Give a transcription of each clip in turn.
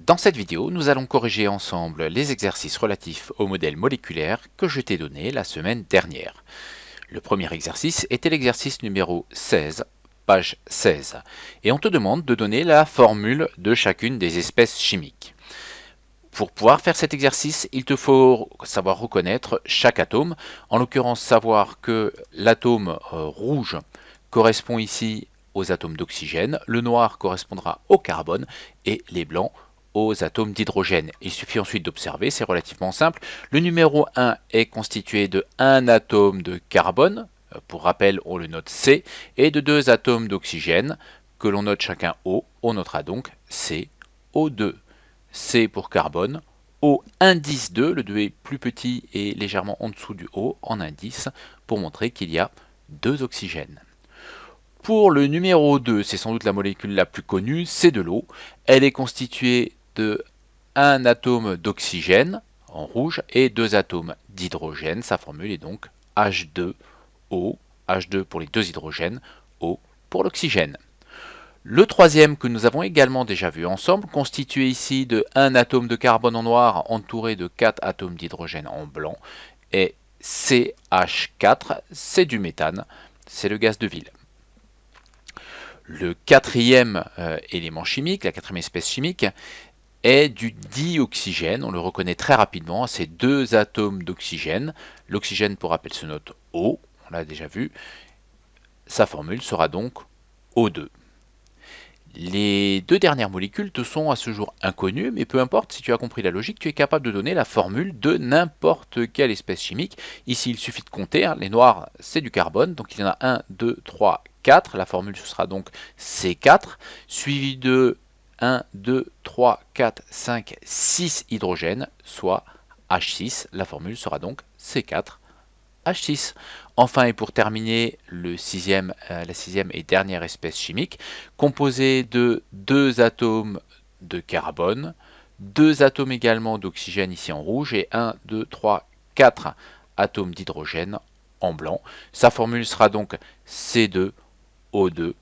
Dans cette vidéo, nous allons corriger ensemble les exercices relatifs au modèle moléculaire que je t'ai donné la semaine dernière. Le premier exercice était l'exercice numéro 16, page 16, et on te demande de donner la formule de chacune des espèces chimiques. Pour pouvoir faire cet exercice, il te faut savoir reconnaître chaque atome, en l'occurrence savoir que l'atome rouge correspond ici aux atomes d'oxygène, le noir correspondra au carbone et les blancs aux atomes d'hydrogène. Il suffit ensuite d'observer, c'est relativement simple. Le numéro 1 est constitué de 1 atome de carbone, pour rappel on le note C, et de 2 atomes d'oxygène, que l'on note chacun O, on notera donc CO2. C pour carbone, O indice 2, le 2 est plus petit et légèrement en dessous du O en indice, pour montrer qu'il y a 2 oxygènes. Pour le numéro 2, c'est sans doute la molécule la plus connue, c'est de l'eau. Elle est constituée de 1 atome d'oxygène, en rouge, et 2 atomes d'hydrogène. Sa formule est donc H2O, H2 pour les 2 hydrogènes, O pour l'oxygène. Le troisième que nous avons également déjà vu ensemble, constitué ici de 1 atome de carbone en noir entouré de 4 atomes d'hydrogène en blanc, est CH4, c'est du méthane, c'est le gaz de ville. Le quatrième élément chimique, la quatrième espèce chimique, est du dioxygène. On le reconnaît très rapidement, c'est 2 atomes d'oxygène. L'oxygène, pour rappel, se note O, on l'a déjà vu. Sa formule sera donc O2. Les 2 dernières molécules te sont à ce jour inconnues, mais peu importe, si tu as compris la logique, tu es capable de donner la formule de n'importe quelle espèce chimique. Ici, il suffit de compter, hein. Les noirs, c'est du carbone, donc il y en a 1, 2, 3, 4. La formule, ce sera donc C4, suivi de 1, 2, 3, 4, 5, 6 hydrogènes, soit H6. La formule sera donc C4. H6. Enfin, et pour terminer, la sixième et dernière espèce chimique, composée de 2 atomes de carbone, 2 atomes également d'oxygène ici en rouge, et 1, 2, 3, 4 atomes d'hydrogène en blanc. Sa formule sera donc C2O2H4.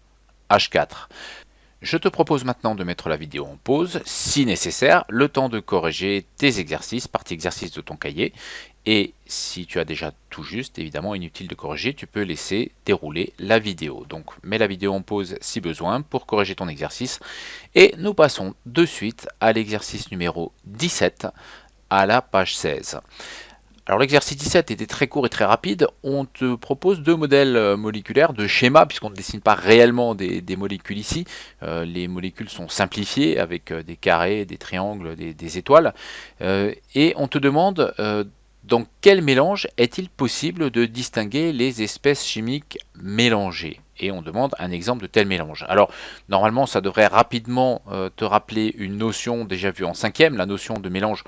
Je te propose maintenant de mettre la vidéo en pause, si nécessaire, le temps de corriger tes exercices, partie exercice de ton cahier. Et si tu as déjà tout juste, évidemment inutile de corriger, tu peux laisser dérouler la vidéo. Donc mets la vidéo en pause si besoin pour corriger ton exercice. Et nous passons de suite à l'exercice numéro 17 à la page 16. Alors l'exercice 17 était très court et très rapide. On te propose 2 modèles moléculaires de schéma, puisqu'on ne dessine pas réellement des molécules ici. Les molécules sont simplifiées avec des carrés, des triangles, des étoiles. Et on te demande dans quel mélange est-il possible de distinguer les espèces chimiques mélangées. Et on demande un exemple de tel mélange. Alors normalement ça devrait rapidement te rappeler une notion déjà vue en 5e, la notion de mélange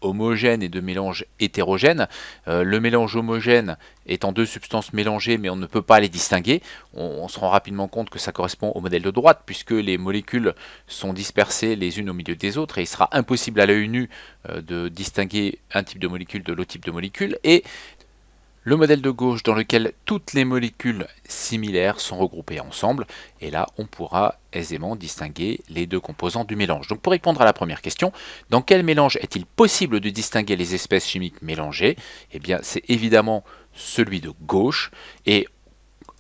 homogène et de mélange hétérogène. Le mélange homogène étant 2 substances mélangées, mais on ne peut pas les distinguer. On se rend rapidement compte que ça correspond au modèle de droite, puisque les molécules sont dispersées les unes au milieu des autres, et il sera impossible à l'œil nu de distinguer un type de molécule de l'autre type de molécule. Et le modèle de gauche dans lequel toutes les molécules similaires sont regroupées ensemble, et là on pourra aisément distinguer les 2 composants du mélange. Donc pour répondre à la première question, dans quel mélange est-il possible de distinguer les espèces chimiques mélangées? Eh bien c'est évidemment celui de gauche, et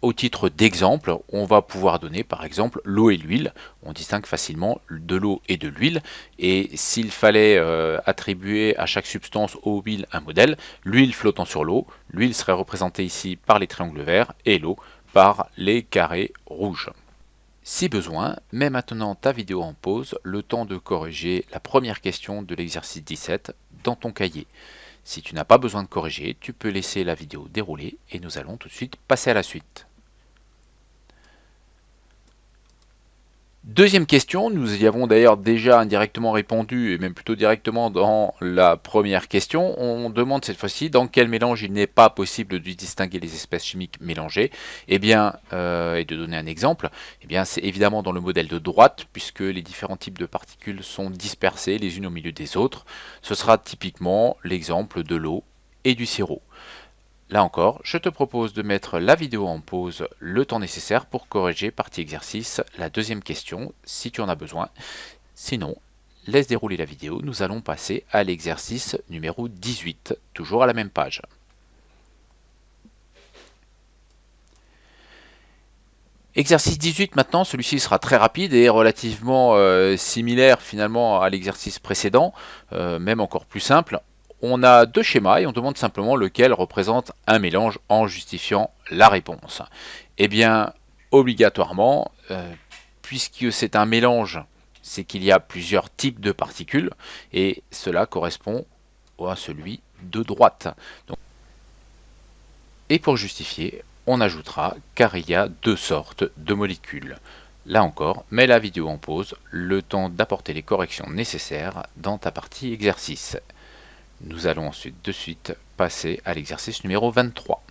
au titre d'exemple, on va pouvoir donner par exemple l'eau et l'huile. On distingue facilement de l'eau et de l'huile. Et s'il fallait attribuer à chaque substance eau ou huile un modèle, l'huile flottant sur l'eau, l'huile serait représentée ici par les triangles verts et l'eau par les carrés rouges. Si besoin, mets maintenant ta vidéo en pause, le temps de corriger la première question de l'exercice 17 dans ton cahier. Si tu n'as pas besoin de corriger, tu peux laisser la vidéo dérouler et nous allons tout de suite passer à la suite. Deuxième question, nous y avons d'ailleurs déjà indirectement répondu, et même plutôt directement dans la première question. On demande cette fois-ci dans quel mélange il n'est pas possible de distinguer les espèces chimiques mélangées. Eh bien, et de donner un exemple, eh bien c'est évidemment dans le modèle de droite, puisque les différents types de particules sont dispersées les unes au milieu des autres. Ce sera typiquement l'exemple de l'eau et du sirop. Là encore, je te propose de mettre la vidéo en pause le temps nécessaire pour corriger partie exercice la deuxième question si tu en as besoin. Sinon, laisse dérouler la vidéo, nous allons passer à l'exercice numéro 18, toujours à la même page. Exercice 18 maintenant, celui-ci sera très rapide et relativement similaire finalement à l'exercice précédent, même encore plus simple. On a deux schémas et on demande simplement lequel représente un mélange en justifiant la réponse. Eh bien, obligatoirement, puisque c'est un mélange, c'est qu'il y a plusieurs types de particules et cela correspond à celui de droite. Et pour justifier, on ajoutera car il y a deux sortes de molécules. Là encore, mets la vidéo en pause, le temps d'apporter les corrections nécessaires dans ta partie exercice. Nous allons ensuite de suite passer à l'exercice numéro 23.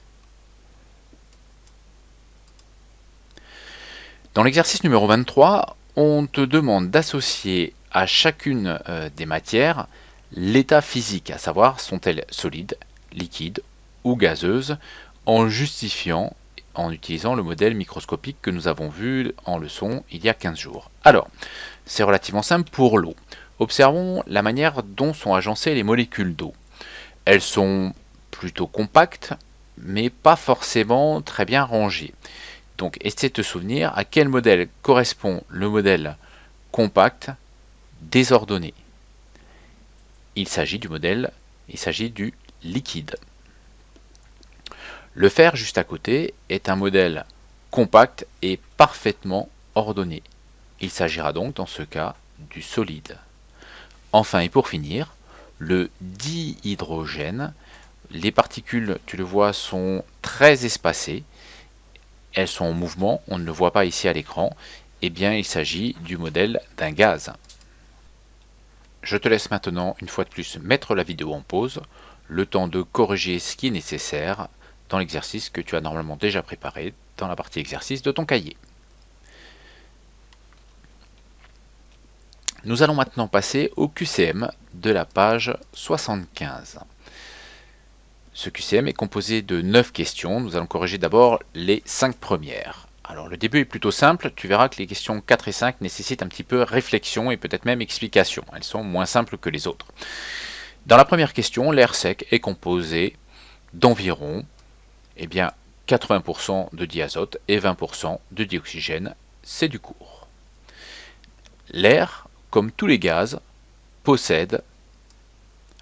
Dans l'exercice numéro 23, on te demande d'associer à chacune des matières l'état physique, à savoir sont-elles solides, liquides ou gazeuses, en justifiant en utilisant le modèle microscopique que nous avons vu en leçon il y a 15 jours. Alors, c'est relativement simple pour l'eau. Observons la manière dont sont agencées les molécules d'eau. Elles sont plutôt compactes, mais pas forcément très bien rangées. Donc, essaie de te souvenir à quel modèle correspond le modèle compact désordonné. Il s'agit du liquide. Le fer juste à côté est un modèle compact et parfaitement ordonné. Il s'agira donc dans ce cas du solide. Enfin et pour finir, le dihydrogène, les particules, tu le vois, sont très espacées. Elles sont en mouvement, on ne le voit pas ici à l'écran. Eh bien, il s'agit du modèle d'un gaz. Je te laisse maintenant, une fois de plus, mettre la vidéo en pause, le temps de corriger ce qui est nécessaire dans l'exercice que tu as normalement déjà préparé dans la partie exercice de ton cahier. Nous allons maintenant passer au QCM de la page 75. Ce QCM est composé de 9 questions. Nous allons corriger d'abord les 5 premières. Alors le début est plutôt simple, tu verras que les questions 4 et 5 nécessitent un petit peu réflexion et peut-être même explication. Elles sont moins simples que les autres. Dans la première question, l'air sec est composé d'environ 80% de diazote et 20% de dioxygène, c'est du court. L'air, comme tous les gaz, possède,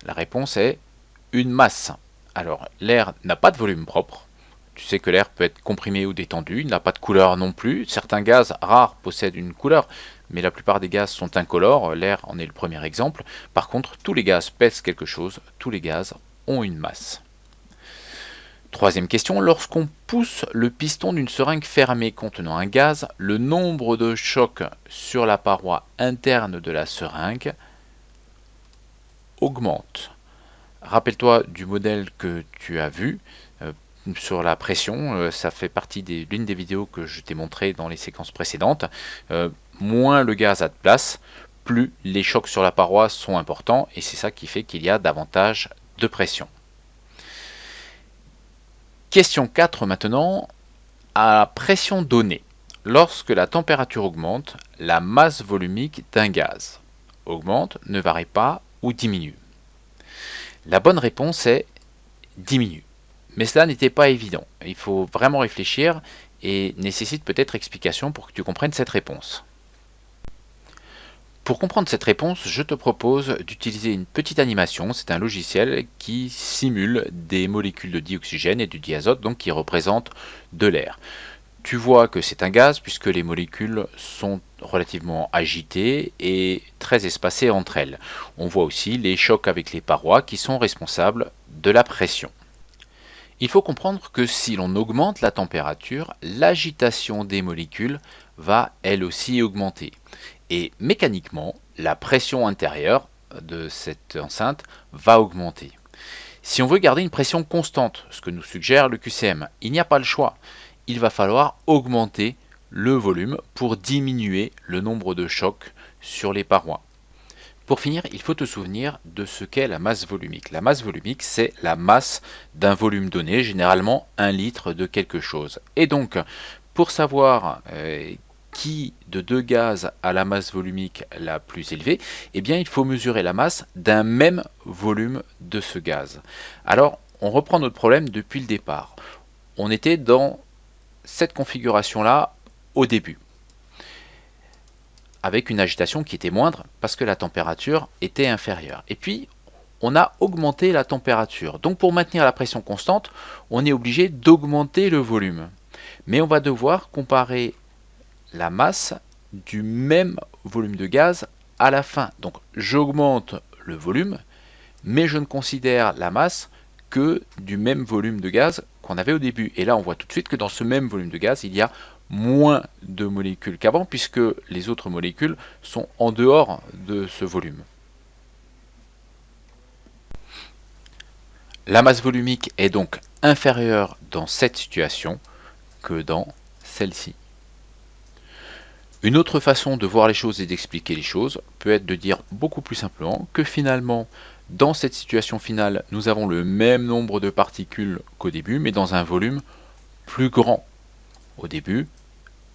la réponse est une masse. Alors, l'air n'a pas de volume propre. Tu sais que l'air peut être comprimé ou détendu, il n'a pas de couleur non plus. Certains gaz rares possèdent une couleur, mais la plupart des gaz sont incolores. L'air en est le premier exemple. Par contre, tous les gaz pèsent quelque chose, tous les gaz ont une masse. Troisième question, lorsqu'on pousse le piston d'une seringue fermée contenant un gaz, le nombre de chocs sur la paroi interne de la seringue augmente. Rappelle-toi du modèle que tu as vu sur la pression, ça fait partie de l'une des vidéos que je t'ai montré dans les séquences précédentes. Moins le gaz a de place, plus les chocs sur la paroi sont importants et c'est ça qui fait qu'il y a davantage de pression. Question 4 maintenant, à pression donnée, lorsque la température augmente, la masse volumique d'un gaz augmente, ne varie pas ou diminue. La bonne réponse est diminue. Mais cela n'était pas évident. Il faut vraiment réfléchir et nécessite peut-être explication pour que tu comprennes cette réponse. Pour comprendre cette réponse, je te propose d'utiliser une petite animation. C'est un logiciel qui simule des molécules de dioxygène et du diazote, donc qui représentent de l'air. Tu vois que c'est un gaz puisque les molécules sont relativement agitées et très espacées entre elles. On voit aussi les chocs avec les parois qui sont responsables de la pression. Il faut comprendre que si l'on augmente la température, l'agitation des molécules va elle aussi augmenter. Et mécaniquement, la pression intérieure de cette enceinte va augmenter. Si on veut garder une pression constante, ce que nous suggère le QCM, il n'y a pas le choix. Il va falloir augmenter le volume pour diminuer le nombre de chocs sur les parois. Pour finir, il faut te souvenir de ce qu'est la masse volumique. La masse volumique, c'est la masse d'un volume donné, généralement 1 litre de quelque chose. Et donc, pour savoir qui de deux gaz a la masse volumique la plus élevée, eh bien il faut mesurer la masse d'un même volume de ce gaz. Alors, on reprend notre problème depuis le départ. On était dans cette configuration-là au début, avec une agitation qui était moindre parce que la température était inférieure. Et puis, on a augmenté la température. Donc pour maintenir la pression constante, on est obligé d'augmenter le volume. Mais on va devoir comparer la masse du même volume de gaz à la fin. Donc j'augmente le volume, mais je ne considère la masse que du même volume de gaz qu'on avait au début. Et là, on voit tout de suite que dans ce même volume de gaz, il y a moins de molécules qu'avant, puisque les autres molécules sont en dehors de ce volume. La masse volumique est donc inférieure dans cette situation que dans celle-ci. Une autre façon de voir les choses et d'expliquer les choses peut être de dire beaucoup plus simplement que finalement, dans cette situation finale, nous avons le même nombre de particules qu'au début, mais dans un volume plus grand. Au début,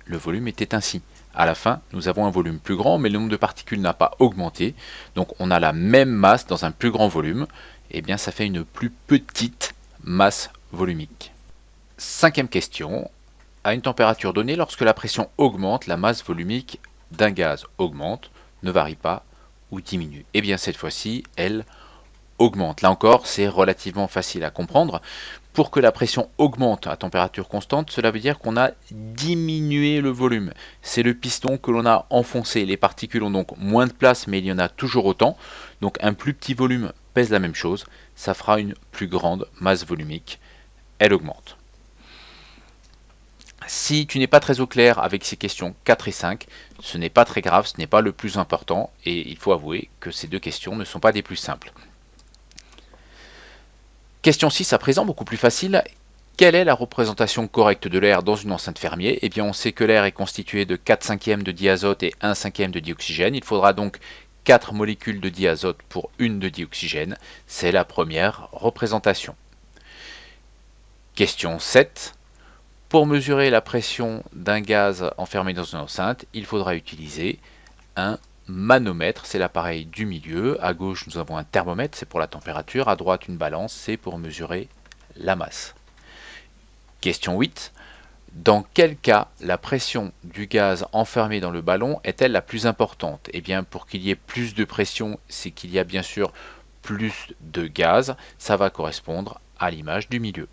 le volume était ainsi. À la fin, nous avons un volume plus grand, mais le nombre de particules n'a pas augmenté. Donc on a la même masse dans un plus grand volume. Et bien ça fait une plus petite masse volumique. Cinquième question. À une température donnée, lorsque la pression augmente, la masse volumique d'un gaz augmente, ne varie pas ou diminue. Et bien cette fois-ci, elle augmente. Là encore, c'est relativement facile à comprendre. Pour que la pression augmente à température constante, cela veut dire qu'on a diminué le volume. C'est le piston que l'on a enfoncé. Les particules ont donc moins de place, mais il y en a toujours autant. Donc un plus petit volume pèse la même chose. Ça fera une plus grande masse volumique. Elle augmente. Si tu n'es pas très au clair avec ces questions 4 et 5, ce n'est pas très grave, ce n'est pas le plus important, et il faut avouer que ces deux questions ne sont pas des plus simples. Question 6 à présent, beaucoup plus facile. Quelle est la représentation correcte de l'air dans une enceinte fermier? Eh bien, on sait que l'air est constitué de 4/5 de diazote et 1/5 de dioxygène. Il faudra donc 4 molécules de diazote pour une de dioxygène. C'est la première représentation. Question 7. Pour mesurer la pression d'un gaz enfermé dans une enceinte, il faudra utiliser un manomètre, c'est l'appareil du milieu. À gauche, nous avons un thermomètre, c'est pour la température. À droite, une balance, c'est pour mesurer la masse. Question 8. Dans quel cas la pression du gaz enfermé dans le ballon est-elle la plus importante? Eh bien, pour qu'il y ait plus de pression, c'est qu'il y a bien sûr plus de gaz. Ça va correspondre à l'image du milieu.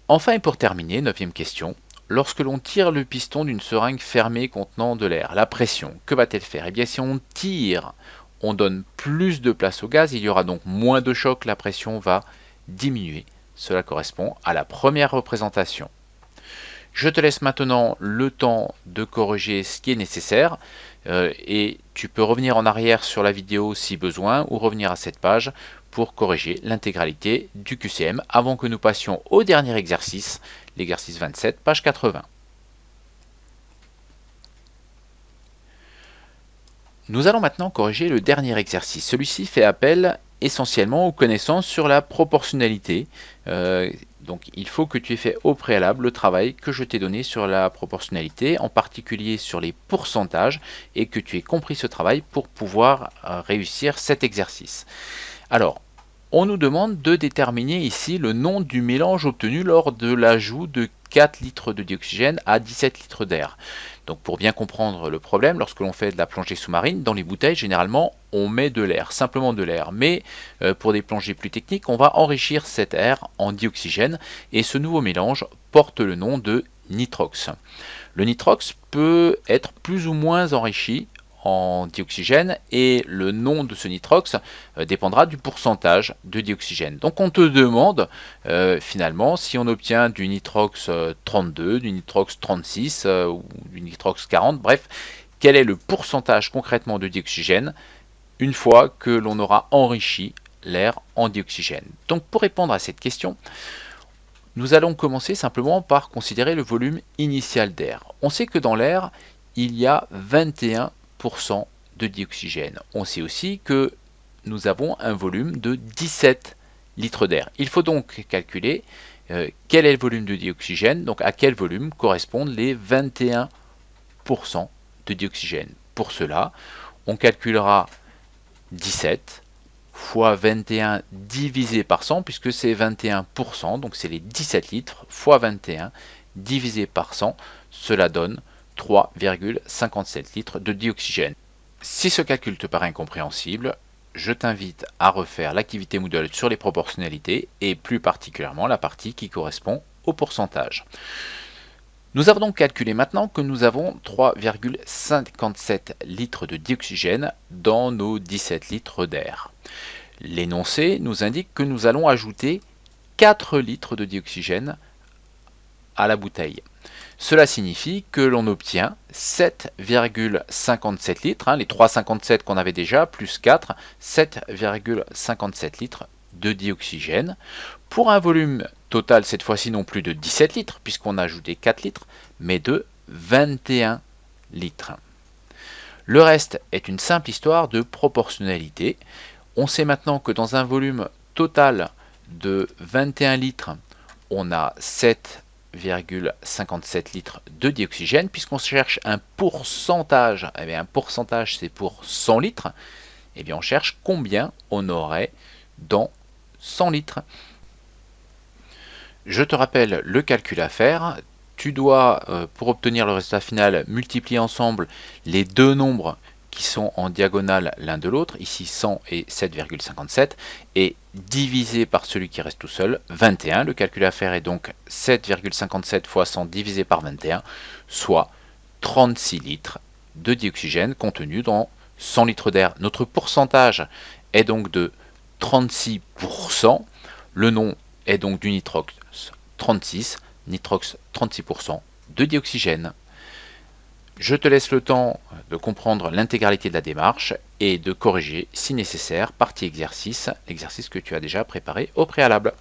Enfin et pour terminer, 9e question, lorsque l'on tire le piston d'une seringue fermée contenant de l'air, la pression, que va-t-elle faire? Eh bien si on tire, on donne plus de place au gaz, il y aura donc moins de choc, la pression va diminuer. Cela correspond à la première représentation. Je te laisse maintenant le temps de corriger ce qui est nécessaire et tu peux revenir en arrière sur la vidéo si besoin ou revenir à cette page pour corriger l'intégralité du QCM avant que nous passions au dernier exercice, l'exercice 27, page 80. Nous allons maintenant corriger le dernier exercice. Celui-ci fait appel essentiellement aux connaissances sur la proportionnalité. Donc il faut que tu aies fait au préalable le travail que je t'ai donné sur la proportionnalité, en particulier sur les pourcentages, et que tu aies compris ce travail pour pouvoir réussir cet exercice. Alors, on nous demande de déterminer ici le nom du mélange obtenu lors de l'ajout de 4 litres de dioxygène à 17 litres d'air. Donc pour bien comprendre le problème, lorsque l'on fait de la plongée sous-marine, dans les bouteilles, généralement, on met de l'air, simplement de l'air. Mais pour des plongées plus techniques, on va enrichir cet air en dioxygène et ce nouveau mélange porte le nom de nitrox. Le nitrox peut être plus ou moins enrichi en dioxygène et le nom de ce nitrox dépendra du pourcentage de dioxygène. Donc on te demande finalement si on obtient du nitrox 32, du nitrox 36 ou du nitrox 40, bref, quel est le pourcentage concrètement de dioxygène une fois que l'on aura enrichi l'air en dioxygène. Donc pour répondre à cette question, nous allons commencer simplement par considérer le volume initial d'air. On sait que dans l'air, il y a 21% de dioxygène. On sait aussi que nous avons un volume de 17 litres d'air. Il faut donc calculer quel est le volume de dioxygène, donc à quel volume correspondent les 21%. de dioxygène. Pour cela, on calculera 17 fois 21 divisé par 100, puisque c'est 21%, donc c'est les 17 litres fois 21 divisé par 100, cela donne 3,57 litres de dioxygène. Si ce calcul te paraît incompréhensible, je t'invite à refaire l'activité Moodle sur les proportionnalités et plus particulièrement la partie qui correspond au pourcentage. Nous avons donc calculé maintenant que nous avons 3,57 litres de dioxygène dans nos 17 litres d'air. L'énoncé nous indique que nous allons ajouter 4 litres de dioxygène à la bouteille. Cela signifie que l'on obtient 7,57 litres, les 3,57 qu'on avait déjà, plus 4, 7,57 litres de dioxygène, pour un volume total cette fois-ci non plus de 17 litres, puisqu'on a ajouté 4 litres, mais de 21 litres. Le reste est une simple histoire de proportionnalité. On sait maintenant que dans un volume total de 21 litres, on a 7,57 litres de dioxygène, puisqu'on cherche un pourcentage. Eh bien, un pourcentage, c'est pour 100 litres. Eh bien, on cherche combien on aurait dans 100 litres. Je te rappelle le calcul à faire. Tu dois, pour obtenir le résultat final, multiplier ensemble les deux nombres qui sont en diagonale l'un de l'autre, ici 100 et 7,57, et diviser par celui qui reste tout seul, 21. Le calcul à faire est donc 7,57 fois 100 divisé par 21, soit 36 litres de dioxygène contenu dans 100 litres d'air. Notre pourcentage est donc de 36%. Le nom est donc du nitrox 36, nitrox 36% de dioxygène. Je te laisse le temps de comprendre l'intégralité de la démarche et de corriger si nécessaire partie exercice, l'exercice que tu as déjà préparé au préalable.